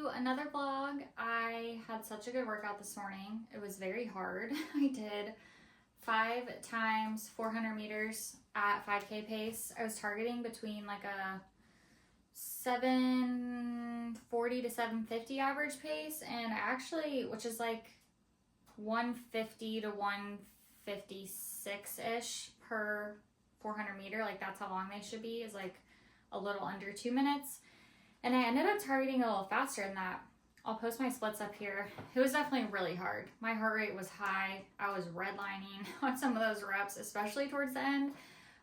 to another vlog. I had such a good workout this morning. It was very hard. I did 5 times 400 meters at 5K pace. I was targeting between like a 740 to 750 average pace, and which is like 150 to 156-ish per 400 meter, like that's how long they should be, is like a little under 2 minutes. And I ended up targeting a little faster than that. I'll post my splits up here. It was definitely really hard. My heart rate was high. I was redlining on some of those reps, especially towards the end.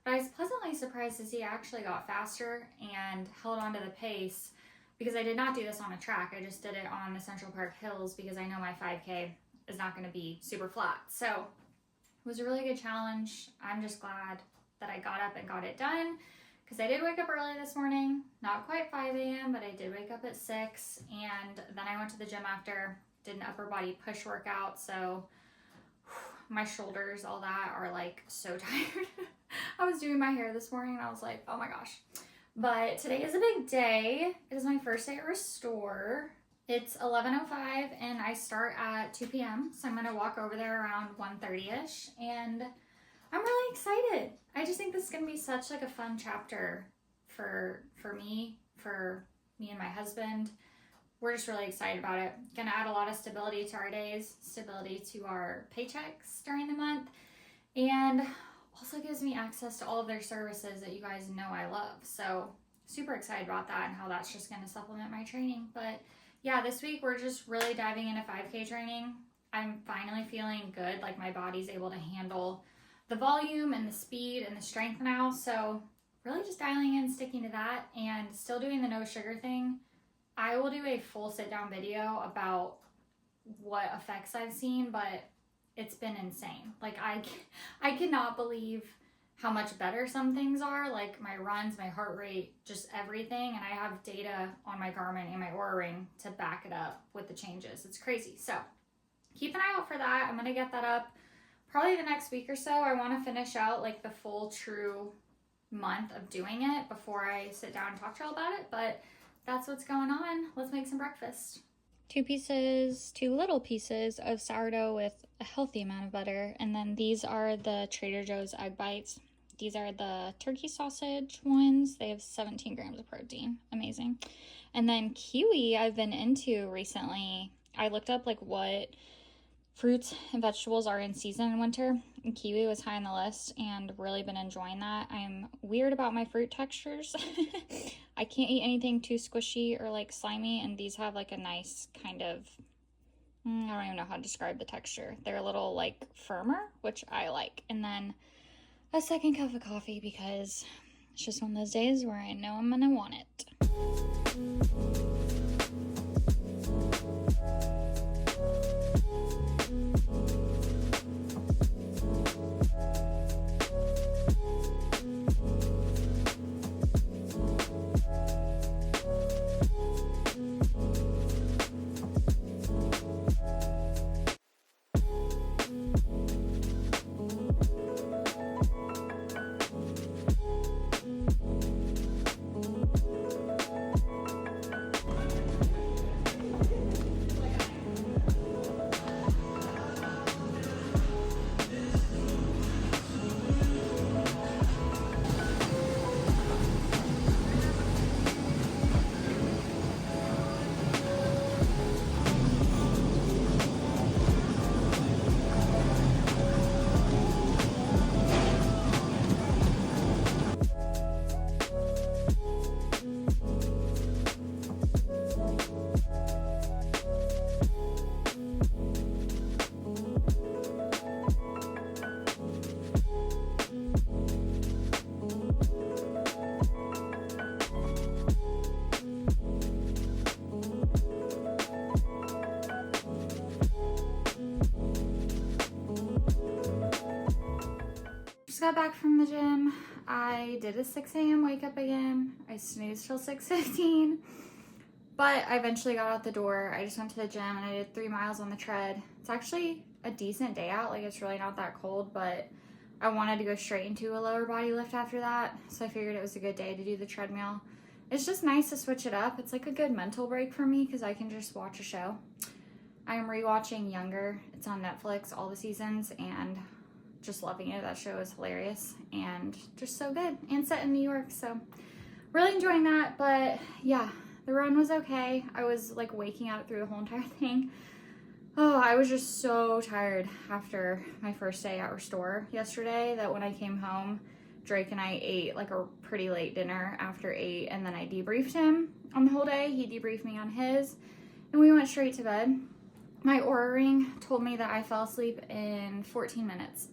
But I was pleasantly surprised to see I actually got faster and held on to the pace, because I did not do this on a track. I just did it on the Central Park Hills because I know my 5K is not going to be super flat. So it was a really good challenge. I'm just glad that I got up and got it done, because I did wake up early this morning, not quite 5 a.m., but I did wake up at 6, and then I went to the gym after, did an upper body push workout, so my shoulders, all that, are like so tired. I was doing my hair this morning and I was like, oh my gosh. But today is a big day. It is my first day at Restore. It's 11:05 and I start at 2 p.m. So I'm gonna walk over there around 1:30ish, and I'm really excited. I just think this is gonna be such like a fun chapter for me and my husband. We're just really excited about it. Gonna add a lot of stability to our days, stability to our paychecks during the month, and also gives me access to all of their services that you guys know I love. So super excited about that and how that's just gonna supplement my training. But yeah, this week we're just really diving into 5K training. I'm finally feeling good, like my body's able to handle the volume and the speed and the strength now. So really just dialing in, sticking to that, and still doing the no sugar thing. I will do a full sit down video about what effects I've seen, but it's been insane. Like I cannot believe how much better some things are, like my runs, my heart rate, just everything. And I have data on my Garmin and my Oura Ring to back it up with the changes. It's crazy. So keep an eye out for that. I'm gonna get that up probably the next week or so. I want to finish out like the full true month of doing it before I sit down and talk to y'all about it. But that's what's going on. Let's make some breakfast. 2 little pieces of sourdough with a healthy amount of butter. And then these are the Trader Joe's egg bites. These are the turkey sausage ones. They have 17 grams of protein. Amazing. And then kiwi I've been into recently. I looked up like what fruits and vegetables are in season in winter, and kiwi was high on the list, and really been enjoying that. I'm weird about my fruit textures. I can't eat anything too squishy or like slimy, and these have like a nice kind of, I don't even know how to describe the texture. They're a little like firmer, which I like. And then a second cup of coffee, because it's just one of those days where I know I'm gonna want it. Got back from the gym. I did a 6 a.m. wake up again. I snoozed till 6:15, but I eventually got out the door. I just went to the gym and I did 3 miles on the tread. It's actually a decent day out. Like, it's really not that cold, but I wanted to go straight into a lower body lift after that, so I figured it was a good day to do the treadmill. it's just nice to switch it up. It's like a good mental break for me because I can just watch a show. I am rewatching Younger. It's on Netflix, all the seasons, and just loving it. That show is hilarious and just so good, and set in New York, so really enjoying that. But yeah, the run was okay. I was like waking up through the whole entire thing. Oh, I was just so tired after my first day at Restore yesterday that when I came home, Drake and I ate like a pretty late dinner after 8, and then I debriefed him on the whole day. He debriefed me on his, and we went straight to bed. My Oura ring told me that I fell asleep in 14 minutes.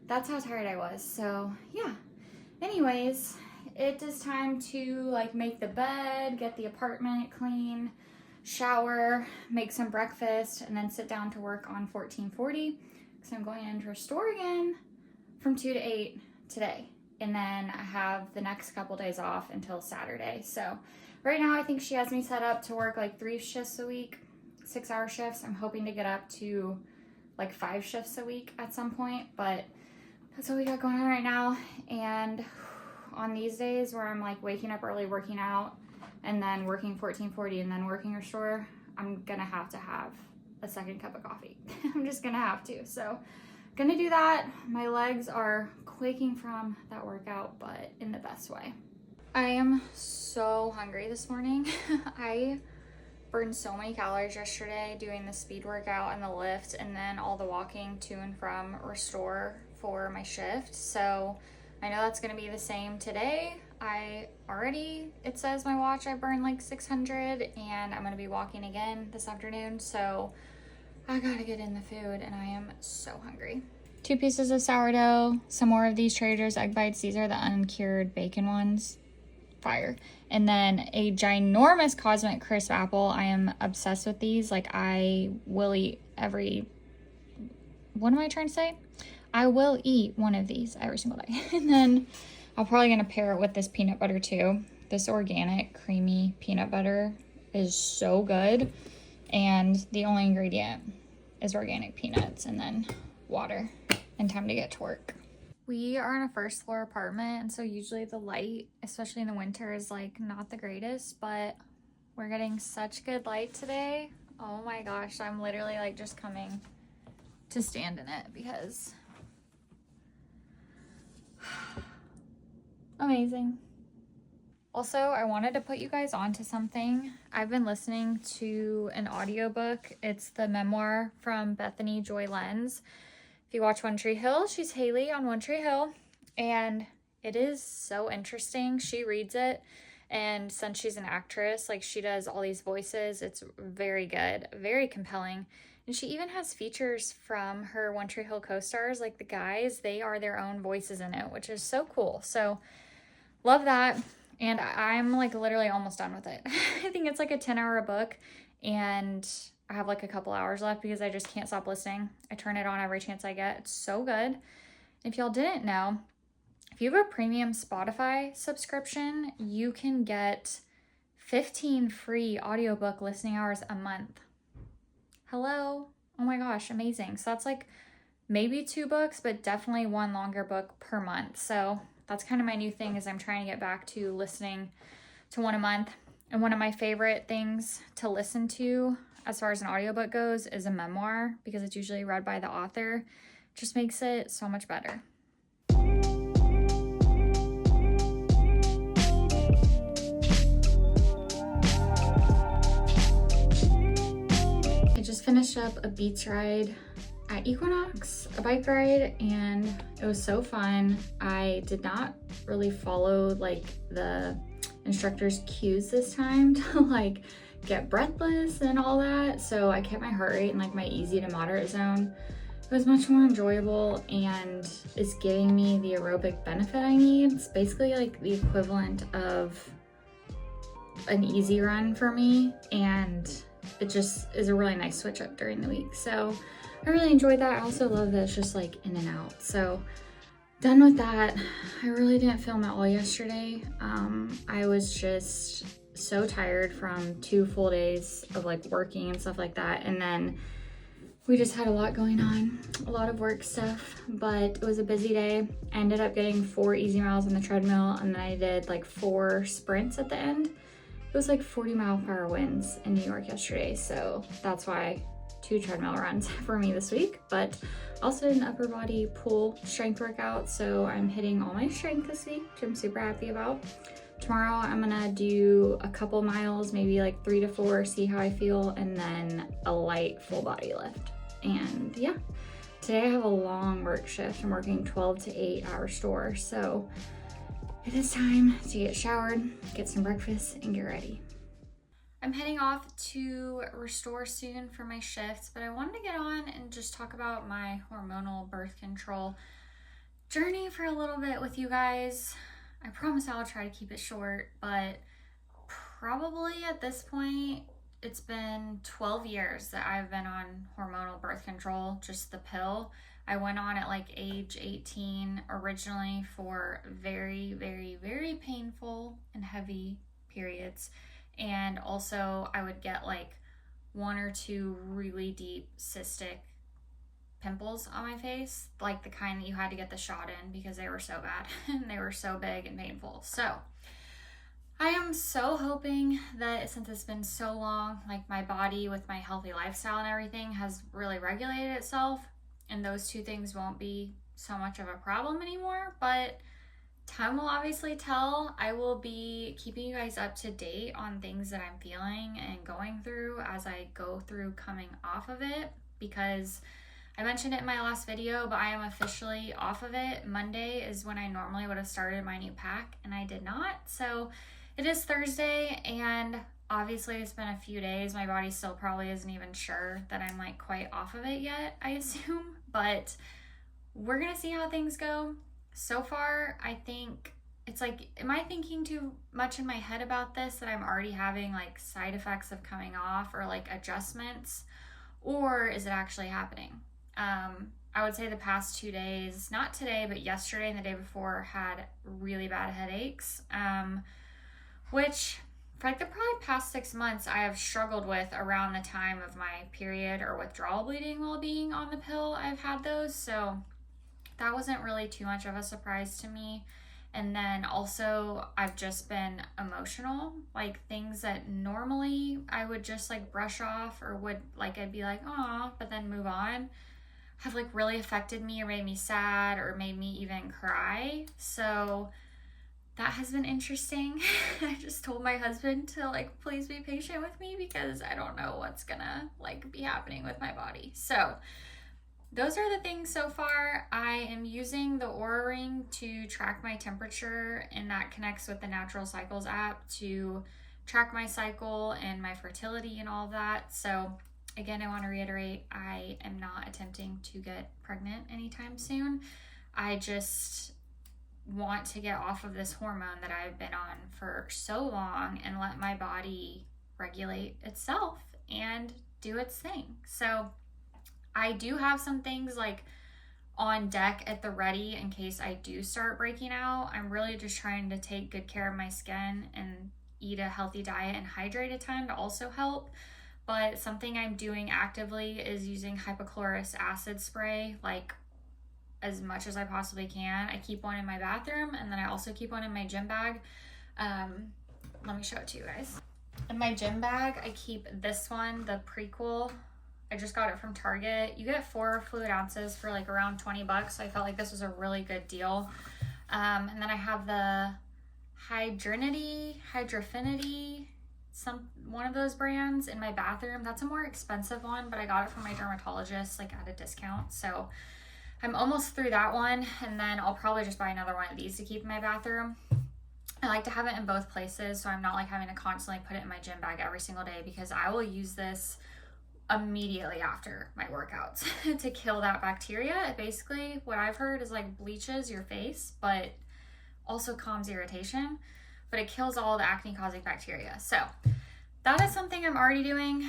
That's how tired I was. So yeah. Anyways, it is time to like make the bed, get the apartment clean, shower, make some breakfast, and then sit down to work on 1440 because I'm going into Restore again from 2 to 8 today. And then I have the next couple days off until Saturday. So right now I think she has me set up to work like 3 shifts a week. 6-hour shifts. I'm hoping to get up to like 5 shifts a week at some point, but that's what we got going on right now. And on these days where I'm like waking up early, working out, and then working 1440 and then working Restore, I'm gonna have to have a second cup of coffee. I'm just gonna have to. So gonna do that. My legs are quaking from that workout, but in the best way. I am so hungry this morning. I burned so many calories yesterday doing the speed workout and the lift, and then all the walking to and from Restore for my shift. So I know that's going to be the same today. It says my watch, I burned like 600, and I'm going to be walking again this afternoon. So I got to get in the food, and I am so hungry. 2 pieces of sourdough, some more of these Trader Joe's egg bites. These are the uncured bacon ones. Fire. And then a ginormous Cosmic Crisp apple. I am obsessed with these. Like, I will eat what am I trying to say? I will eat one of these every single day. And then I'm probably going to pair it with this peanut butter too. This organic creamy peanut butter is so good. And the only ingredient is organic peanuts and then water, and time to get to work. We are in a first floor apartment, and so usually the light, especially in the winter, is like not the greatest, but we're getting such good light today. Oh my gosh, I'm literally like just coming to stand in it because amazing. Also, I wanted to put you guys onto something. I've been listening to an audiobook. It's the memoir from Bethany Joy Lenz. If you watch One Tree Hill, she's Haley on One Tree Hill, and it is so interesting. She reads it, and since she's an actress, like she does all these voices, it's very good, very compelling. And she even has features from her One Tree Hill co-stars, like the guys, they are their own voices in it, which is so cool. So love that, and I'm like literally almost done with it. I think it's like a 10-hour book, and I have like a couple hours left because I just can't stop listening. I turn it on every chance I get. It's so good. If y'all didn't know, if you have a premium Spotify subscription, you can get 15 free audiobook listening hours a month. Hello? Oh my gosh, amazing. So that's like maybe 2 books, but definitely 1 longer book per month. So that's kind of my new thing, is I'm trying to get back to listening to 1 a month. And one of my favorite things to listen to as far as an audiobook goes is a memoir, because it's usually read by the author. It just makes it so much better. I just finished up a beach ride at Equinox, a bike ride, and it was so fun. I did not really follow like the instructor's cues this time to like get breathless and all that, so I kept my heart rate in like my easy to moderate zone. It was much more enjoyable and is giving me the aerobic benefit I need. It's basically like the equivalent of an easy run for me, and it just is a really nice switch up during the week. So I really enjoyed that. I also love that it's just like in and out. So done with that. I really didn't film at all yesterday. I was just so tired from 2 full days of like working and stuff like that. And then We just had a lot going on, a lot of work stuff, but it was a busy day. I ended up getting 4 easy miles on the treadmill, and then I did like 4 sprints at the end. It was like 40-mile-per-hour winds in New York yesterday, so that's why 2 treadmill runs for me this week. But also did an upper body pull strength workout, so I'm hitting all my strength this week, which I'm super happy about. Tomorrow I'm gonna do a couple miles, maybe like 3 to 4, see how I feel, and then a light full body lift. And yeah, today I have a long work shift. I'm working 12 to 8 hour store, so it is time to get showered, get some breakfast, and get ready. I'm heading off to Restore soon for my shifts, but I wanted to get on and just talk about my hormonal birth control journey for a little bit with you guys. I promise I'll try to keep it short, but probably at this point, it's been 12 years that I've been on hormonal birth control, just the pill. I went on at like age 18 originally for very, very, very painful and heavy periods. And also I would get like 1 or 2 really deep cystic pimples on my face, like the kind that you had to get the shot in because they were so bad and they were so big and painful. So I am so hoping that since it's been so long, like my body with my healthy lifestyle and everything has really regulated itself, and those 2 things won't be so much of a problem anymore. But time will obviously tell. I will be keeping you guys up to date on things that I'm feeling and going through as I go through coming off of it, because I mentioned it in my last video, but I am officially off of it. Monday is when I normally would have started my new pack, and I did not. So it is Thursday, and obviously it's been a few days. My body still probably isn't even sure that I'm like quite off of it yet, I assume, but we're gonna see how things go. So far, I think it's like, am I thinking too much in my head about this, that I'm already having like side effects of coming off or like adjustments, or is it actually happening? I would say the past 2 days, not today, but yesterday and the day before, had really bad headaches, which for like the probably past 6 months I have struggled with around the time of my period or withdrawal bleeding while being on the pill. I've had those, so that wasn't really too much of a surprise to me. And then also I've just been emotional, like things that normally I would just like brush off or would like, I'd be like, aw, but then move on, have like really affected me or made me sad or made me even cry. So that has been interesting. I just told my husband to like please be patient with me because I don't know what's gonna like be happening with my body. So those are the things so far. I am using the Oura Ring to track my temperature, and that connects with the Natural Cycles app to track my cycle and my fertility and all of that. So again, I want to reiterate, I am not attempting to get pregnant anytime soon. I just want to get off of this hormone that I've been on for so long and let my body regulate itself and do its thing. So I do have some things like on deck at the ready in case I do start breaking out. I'm really just trying to take good care of my skin and eat a healthy diet and hydrate a ton to also help. But something I'm doing actively is using hypochlorous acid spray, like as much as I possibly can. I keep one in my bathroom, and then I also keep one in my gym bag. Let me show it to you guys. In my gym bag, I keep this one, the Prequel. I just got it from Target. You get 4 fluid ounces for like around 20 bucks. So I felt like this was a really good deal. And then I have the Hydrinity, one of those brands in my bathroom. That's a more expensive one, but I got it from my dermatologist like at a discount. So I'm almost through that one, and then I'll probably just buy another one of these to keep in my bathroom. I like to have it in both places, so I'm not like having to constantly put it in my gym bag every single day, because I will use this immediately after my workouts to kill that bacteria. It basically, what I've heard is like bleaches your face, but also calms irritation, but it kills all the acne causing bacteria. So that is something I'm already doing.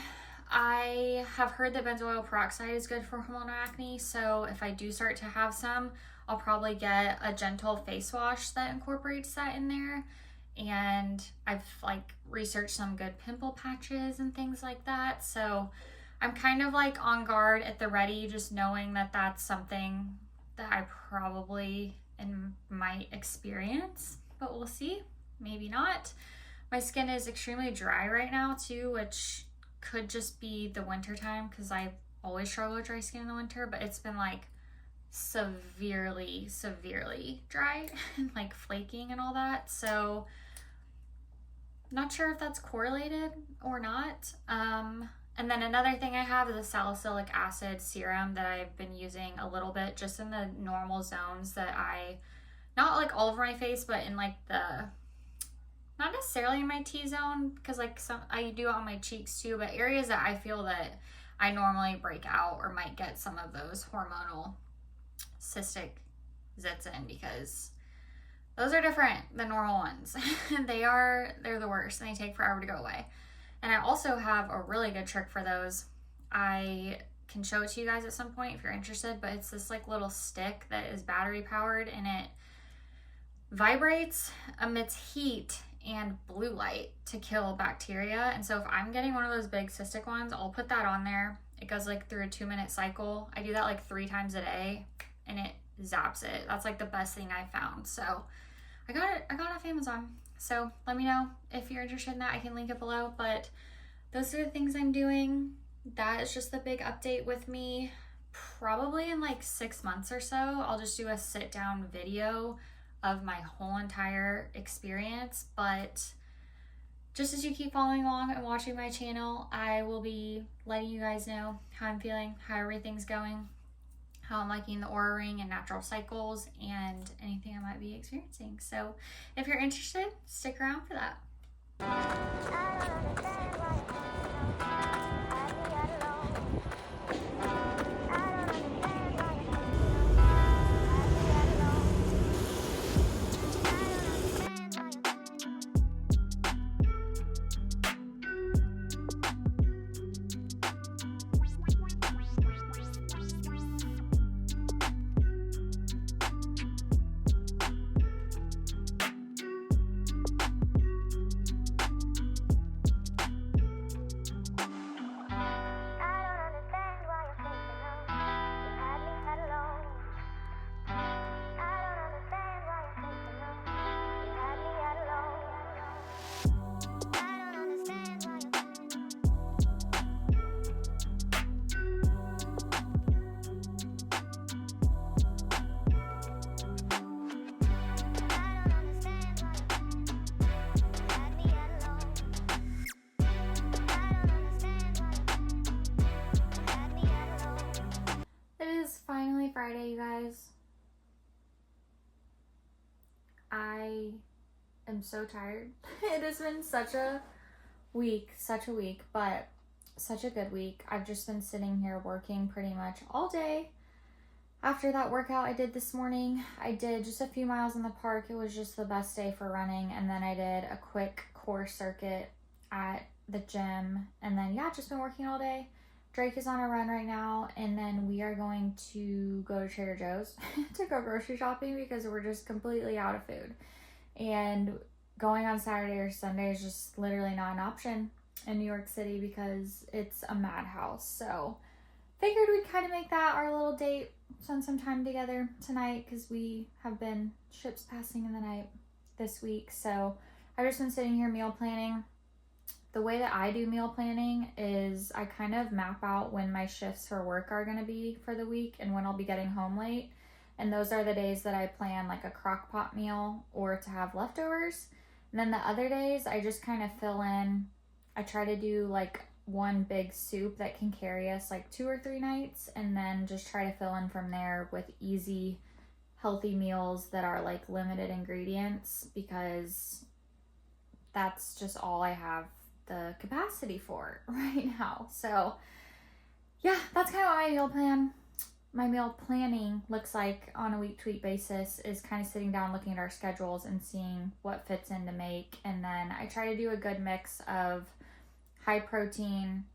I have heard that benzoyl peroxide is good for hormonal acne, so if I do start to have some, I'll probably get a gentle face wash that incorporates that in there. And I've like researched some good pimple patches and things like that. So I'm kind of like on guard at the ready, just knowing that that's something that I probably might experience, but we'll see. Maybe not. My skin is extremely dry right now too, which could just be the winter time because I always struggle with dry skin in the winter, but it's been like severely dry and like flaking and all that. So not sure if that's correlated or not. And then another thing I have is a salicylic acid serum that I've been using a little bit just in the normal zones that not like all over my face, but in like not necessarily in my T-zone, because like I do on my cheeks too, but areas that I feel that I normally break out or might get some of those hormonal cystic zits in, because those are different than normal ones. They're the worst and they take forever to go away. And I also have a really good trick for those. I can show it to you guys at some point if you're interested, but it's this like little stick that is battery powered and it vibrates, emits heat and blue light to kill bacteria. And so if I'm getting one of those big cystic ones, I'll put that on there. It goes like through a 2-minute cycle. I do that like 3 times a day and it zaps it. That's like the best thing I found. So I got it off Amazon. So let me know if you're interested in that. I can link it below, but those are the things I'm doing. That is just the big update with me. Probably in like 6 months or so, I'll just do a sit down video of my whole entire experience. But just as you keep following along and watching my channel, I will be letting you guys know how I'm feeling, how everything's going, how I'm liking the Aura Ring and natural cycles, and anything I might be experiencing. So if you're interested, stick around for that. Finally Friday, you guys. I am so tired. It has been such a week, but such a good week. I've just been sitting here working pretty much all day. After that workout I did this morning, I did just a few miles in the park. It was just the best day for running. And then I did a quick core circuit at the gym. And then, yeah, just been working all day. Drake is on a run right now, and then we are going to go to Trader Joe's to go grocery shopping because we're just completely out of food. And going on Saturday or Sunday is just literally not an option in New York City because it's a madhouse. So figured we'd kind of make that our little date, spend some time together tonight because we have been ships passing in the night this week. So I've just been sitting here meal planning. The way that I do meal planning is I kind of map out when my shifts for work are going to be for the week and when I'll be getting home late. And those are the days that I plan like a crock pot meal or to have leftovers. And then the other days I just kind of fill in. I try to do like one big soup that can carry us like 2 or 3 nights, and then just try to fill in from there with easy, healthy meals that are like limited ingredients because that's just all I have the capacity for right now. So yeah, that's kind of what my meal planning looks like on a week-to-week basis, is kind of sitting down looking at our schedules and seeing what fits in to make. And then I try to do a good mix of high protein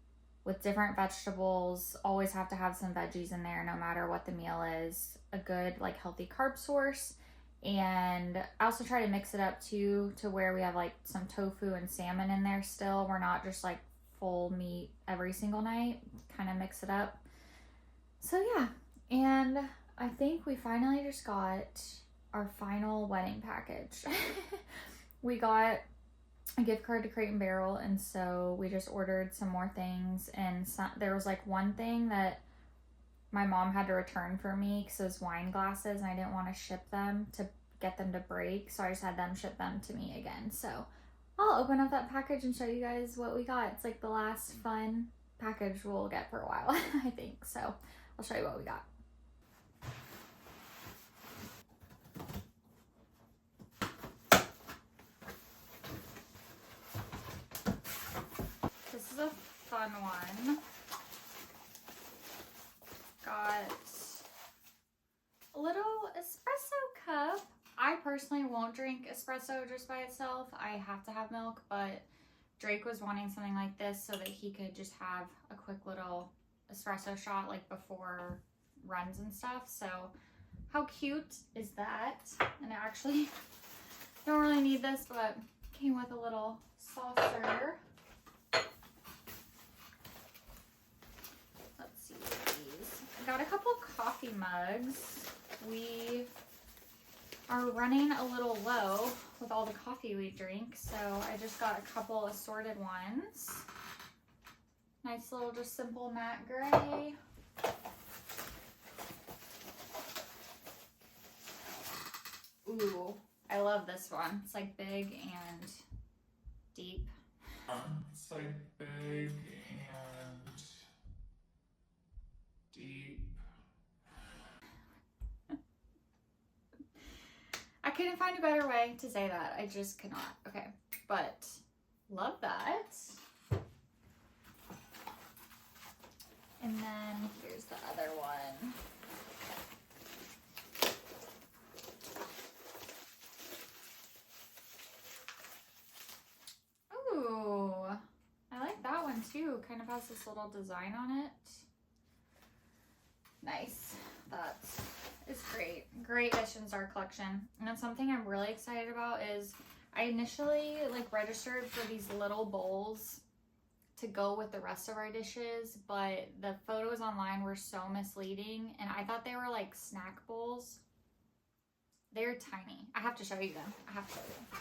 with different vegetables. Always have to have some veggies in there no matter what the meal is. A good like healthy carb source. And I also try to mix it up too to where we have like some tofu and salmon in there still. We're not just like full meat every single night, kind of mix it up. So yeah, and I think we finally just got our final wedding package. We got a gift card to Crate and Barrel, and so we just ordered some more things, and there was like one thing that my mom had to return for me because it was wine glasses, and I didn't want to ship them to get them to break, so I just had them ship them to me again. So I'll open up that package and show you guys what we got. It's like the last fun package we'll get for a while, I think. So I'll show you what we got. This is a fun one. Got a little espresso cup. I personally won't drink espresso just by itself. I have to have milk, but Drake was wanting something like this so that he could just have a quick little espresso shot like before runs and stuff. So how cute is that? And I actually don't really need this, but came with a little saucer. Let's see these. I got a couple coffee mugs. We are running a little low with all the coffee we drink, so I just got a couple assorted ones. Nice little just simple matte gray. Ooh, I love this one. It's like big and deep. It's like big and deep. I couldn't find a better way to say that. I just could not. Okay, but love that. And then here's the other one. Ooh, I like that one too. Kind of has this little design on it. Nice. That is great. Great additions to our collection. And then something I'm really excited about is I initially like registered for these little bowls to go with the rest of our dishes, but the photos online were so misleading, and I thought they were like snack bowls. They're tiny. I have to show you them. I have to show you.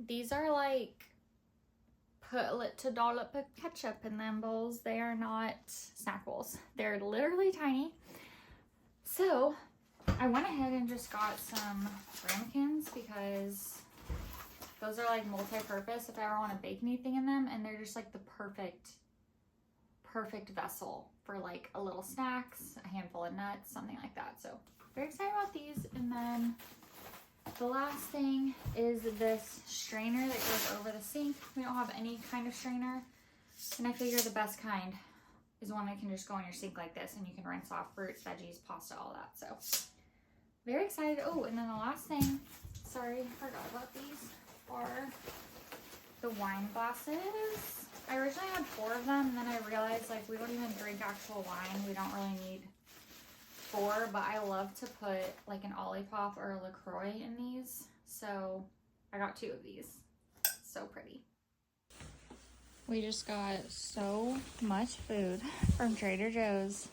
These are like put a little dollop of ketchup in them bowls. They are not snack bowls. They're literally tiny. So I went ahead and just got some ramekins because those are like multi-purpose if I ever want to bake anything in them, and they're just like the perfect vessel for like a little snacks, a handful of nuts, something like that. So very excited about these. And then the last thing is this strainer that goes over the sink. We don't have any kind of strainer, and I figure the best kind is one that can just go in your sink like this, and you can rinse off fruits, veggies, pasta, all that. So very excited. Oh, and then the last thing, sorry, forgot about these, are the wine glasses. I originally had 4 of them, and then I realized like we don't even drink actual wine. We don't really need 4, but I love to put like an Olipop or a LaCroix in these. So I got 2 of these. So pretty. We just got so much food from Trader Joe's.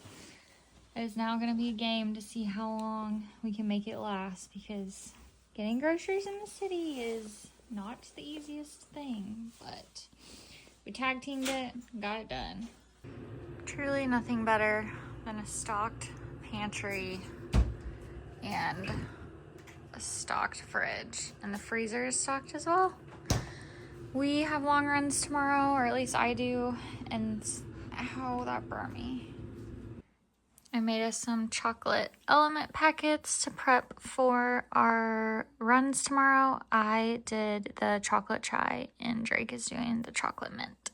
It is now going to be a game to see how long we can make it last, because getting groceries in the city is not the easiest thing, but we tag teamed it, got it done. Truly nothing better than a stocked pantry and a stocked fridge, and the freezer is stocked as well. We have long runs tomorrow, or at least I do, and ow, that burnt me. I made us some chocolate element packets to prep for our runs tomorrow. I did the chocolate chai, and Drake is doing the chocolate mint.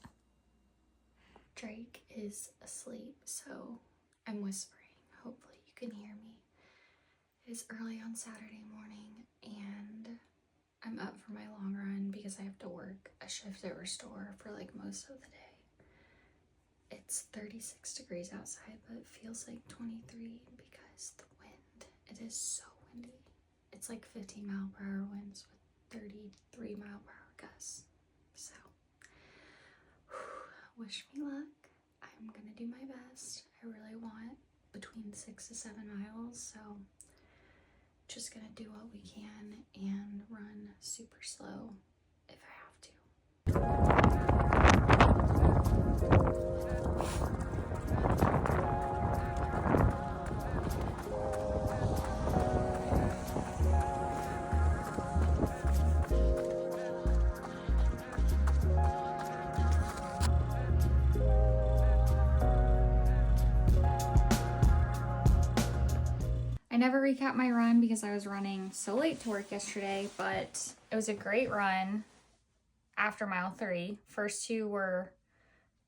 Drake is asleep, so I'm whispering. Hopefully you can hear me. It is early on Saturday morning, and I'm up for my long run because I have to work a shift at Restore for like most of the day. It's 36 degrees outside, but it feels like 23 because the wind, it is so windy. It's like 15-mile-per-hour winds with 33-mile-per-hour gusts. So wish me luck. I'm gonna do my best. I really want between 6 to 7 miles, so just gonna do what we can and run super slow if I have to. I never recap my run because I was running so late to work yesterday, but it was a great run after mile 3. First 2 were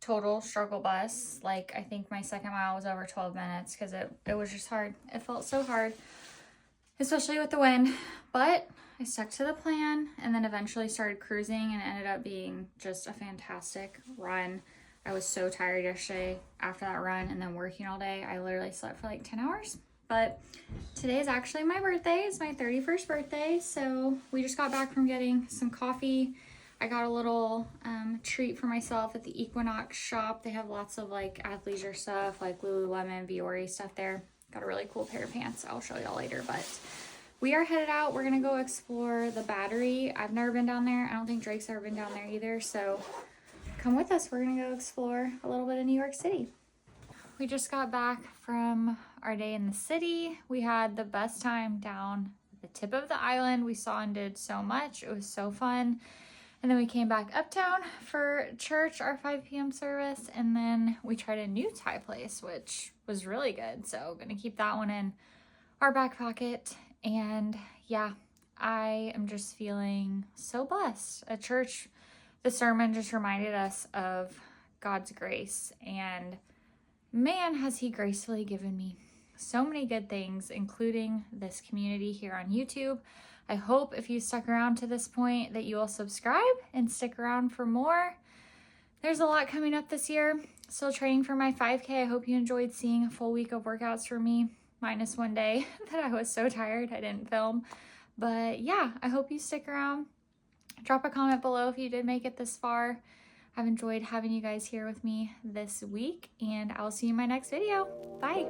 total struggle bus. Like, I think my second mile was over 12 minutes because it was just hard. It felt so hard, especially with the wind, but I stuck to the plan and then eventually started cruising, and it ended up being just a fantastic run. I was so tired yesterday after that run and then working all day. I literally slept for like 10 hours. But today is actually my birthday. It's my 31st birthday. So we just got back from getting some coffee. I got a little treat for myself at the Equinox shop. They have lots of like athleisure stuff, like Lululemon, Viore stuff there. Got a really cool pair of pants. I'll show y'all later. But we are headed out. We're going to go explore the Battery. I've never been down there. I don't think Drake's ever been down there either. So come with us. We're going to go explore a little bit of New York City. We just got back from our day in the city. We had the best time down the tip of the island. We saw and did so much. It was so fun. And then we came back uptown for church, our 5 p.m. service. And then we tried a new Thai place, which was really good. So gonna keep that one in our back pocket. And yeah, I am just feeling so blessed. At church, the sermon just reminded us of God's grace, and man, has he gracefully given me so many good things, including this community here on YouTube. I hope if you stuck around to this point that you will subscribe and stick around for more. There's a lot coming up this year. Still training for my 5K. I hope you enjoyed seeing a full week of workouts for me, minus one day that I was so tired I didn't film. But yeah, I hope you stick around. Drop a comment below if you did make it this far. I've enjoyed having you guys here with me this week, and I'll see you in my next video. Bye.